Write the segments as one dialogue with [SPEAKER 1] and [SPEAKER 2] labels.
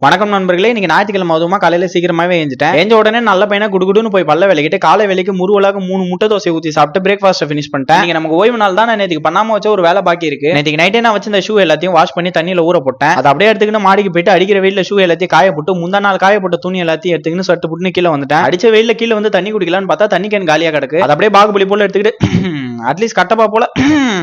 [SPEAKER 1] வணக்கம் நண்பர்களே, இன்னைக்கு ஞாயிற்றுக்கிழமை அதுவுமா காலையில சீக்கிரமாவே எழுந்துட்டேன். எழுந்த உடனே நல்ல பையனா குடுகுடுன்னு போய் பல்ல விளக்கிட்டு காலை வேலைக்கு முருவலாக 3 முட்டை தோசை ஊத்தி சாப்பிட்டு பிரேக்ஃபாஸ்ட் ஃபினிஷ் பண்ணிட்டேன். நீங்க நமக்கு ஓய்வு நாள் தான். நான் நேற்றுக்கு பண்ணாம வச்ச ஒரு வேலை பாக்கி இருக்கு. நேற்றுக்கு நைட்டே நான் வச்சிருந்த ஷூ எல்லாத்தையும் வாஷ் பண்ணி தண்ணியில ஊற போட்டேன். அதை அப்படியே எடுத்துக்கிட்டு மாடிக்கு போயிட்டு அடிக்கிற வெயில ஷூ எல்லாத்தையும் காய போட்டு முந்தா நாள் காய போட்ட துணி எல்லாத்தையும் எடுத்துக்கிட்டு சட்டு புட்டுன்னு கீழே வந்துட்டேன். அடிச்ச வெயில கீழே வந்து தண்ணி குடிக்கலான்னு பார்த்தா தண்ணி கேன் காலியா கிடக்கு. அதை அப்படியே பாகுபலி போல எடுத்துக்கிட்டு அட்லீஸ்ட் கட்டப்பா போல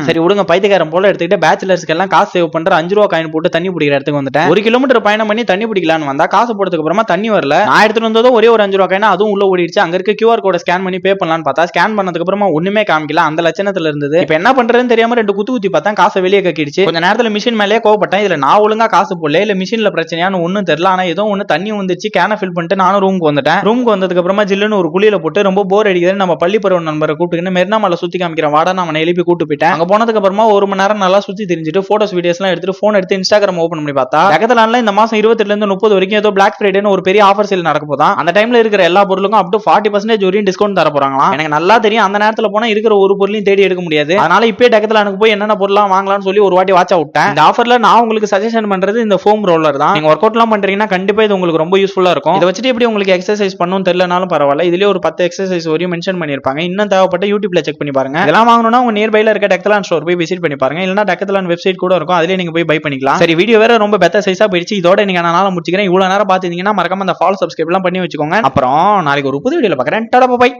[SPEAKER 1] சரி விடுங்க பைத்தியக்காரன் போல எடுத்துக்கிட்டு பேச்சுலர்ஸ்க்கு எல்லாம் காசு சேவ் பண்ற 5 ரூபா காயின் போட்டு தண்ணி பிடிக்கிற இடத்துக்கு வந்துட்டேன். 1 கிலோமீட்டர் பயணம் பண்ணி தண்ணி பிடிக்கலான்னு வந்தா காசு போட்டதுக்கு அப்புறமா தண்ணி வரல. நான் எடுத்துட்டு வந்ததோ ஒரே ஒரு 5 ரூபா காயின், அதுவும் உள்ள ஓடிடுச்சு. அங்க இருக்க QR கோட ஸ்கேன் பண்ணி பே பண்ணலான்னு பார்த்தா ஸ்கேன் பண்ணதுக்கு அப்புறமா ஒண்ணுமே காமிக்கல. அந்த லட்சணத்துல இருந்தது. இப்ப என்ன பண்றதுன்னு தெரியாம 2 குத்தி பார்த்தா காசை வெளியே கக்கிடுச்சு. கொஞ்ச நேரத்துல மிஷின் மேலேயே கோவப்பட்டேன். இதுல நான் ஒழுங்கா காசு போடல, இல்ல மிஷின்ல பிரச்சனையானு ஒண்ணும் தெரியல. ஆனா ஏதோ ஒண்ணு தண்ணி வந்துச்சு. கேனை ஃபில் பண்ணிட்டு நானும் ரூமுக்கு வந்துட்டேன். ரூமுக்கு வந்ததுக்கு அப்புறமா ஜில்லுன்னு ஒரு குளியில போட்டு ரொம்ப போர் அடிக்குது. நம்ம பள்ளி பருவ நண்பரை கூப்பிட்டு மெரினா மலை சுத்தி காமிக்கிறேன் வாடா, அவனை எழுப்பி கூட்டு போயிட்டேன். அங்க போனதுக்கு அப்புறமா 1 மணி நேரம் நல்லா சுத்தி தெரிஞ்சுட்டு போட்டோஸ் வீடியோஸ் எல்லாம் எடுத்துட்டு போன் எடுத்து இன்ஸ்டாகிராம் ஓபன் பண்ணி பார்த்தா டெக்கத்லான்ல இந்த மாசம் 28 இருந்து 30 வரைக்கும் ஏதோ பிளாக் ஃப்ரைடேன்னு ஒரு பெரிய ஆஃபர் சேல் நடக்க போதா. அந்த டைம்ல இருக்கிற எல்லா பொருளுக்கும் அப் டு 40% வரையும் டிஸ்கவுண்ட் தர போறாங்களா. எனக்கு நல்லா தெரியும் அந்த நேரத்துல போனா இருக்கிற ஒரு பொருளையும் தேடி எடுக்க முடியாது. அதனால இப்பே டெக்கத்லானுக்கு போய் என்னென்ன பொருள்லாம் வாங்கலாம்னு சொல்லி ஒரு வாட்டி வாட்ச் விட்டேன். இந்த ஆஃபர்ல நான் உங்களுக்கு சஜஷன் பண்றது இந்த ஃபோம் ரோலர் தான். நீங்க ஒர்க் அவுட் எல்லாம் பண்றீங்கன்னா கண்டிப்பா இது உங்களுக்கு ரொம்ப யூஸ்ஃபுல்லா இருக்கும். இதை வச்சுட்டு எப்படி உங்களுக்கு எக்ஸசைஸ் பண்ணணும் தெரியலனாலும் பரவாயில்ல, இதுலயே ஒரு 10 எக்ஸசைஸ் வரையும் மென்ஷன் பண்ணிருப்பாங்க. இன்னும் தேவைப்பட்ட யூடியூப்ல செக் பண்ணி பாருங்க. இதெல்லாம் வாங்கணும்னா உங்க நியர்பைல இருக்க டெக்கத்லான் ஸ்டோர் போய் விசிட் பண்ணி பாருங்க. இல்லனா டெக்கத்லான் வெப்சைட் கூட இருக்கும், அதுலயே நீங்க போய் பை பண்ணிக்கலாம். சரி வீடியோ வேற ரொம்ப பெத்த சைஸா போயிடுச்சு. இதோட நீங்க நாள முடிச்சுக்கிறேன். இவ்வளவு நேரம் பாத்தீங்கன்னா மறக்காம அந்த ஃபாலோ சப்ஸ்கிரைப் எல்லாம் பண்ணி வச்சுக்கோங்க. அப்புறம் நாளைக்கு ஒரு புது வீடியோல பார்க்கறேன். Tata bye.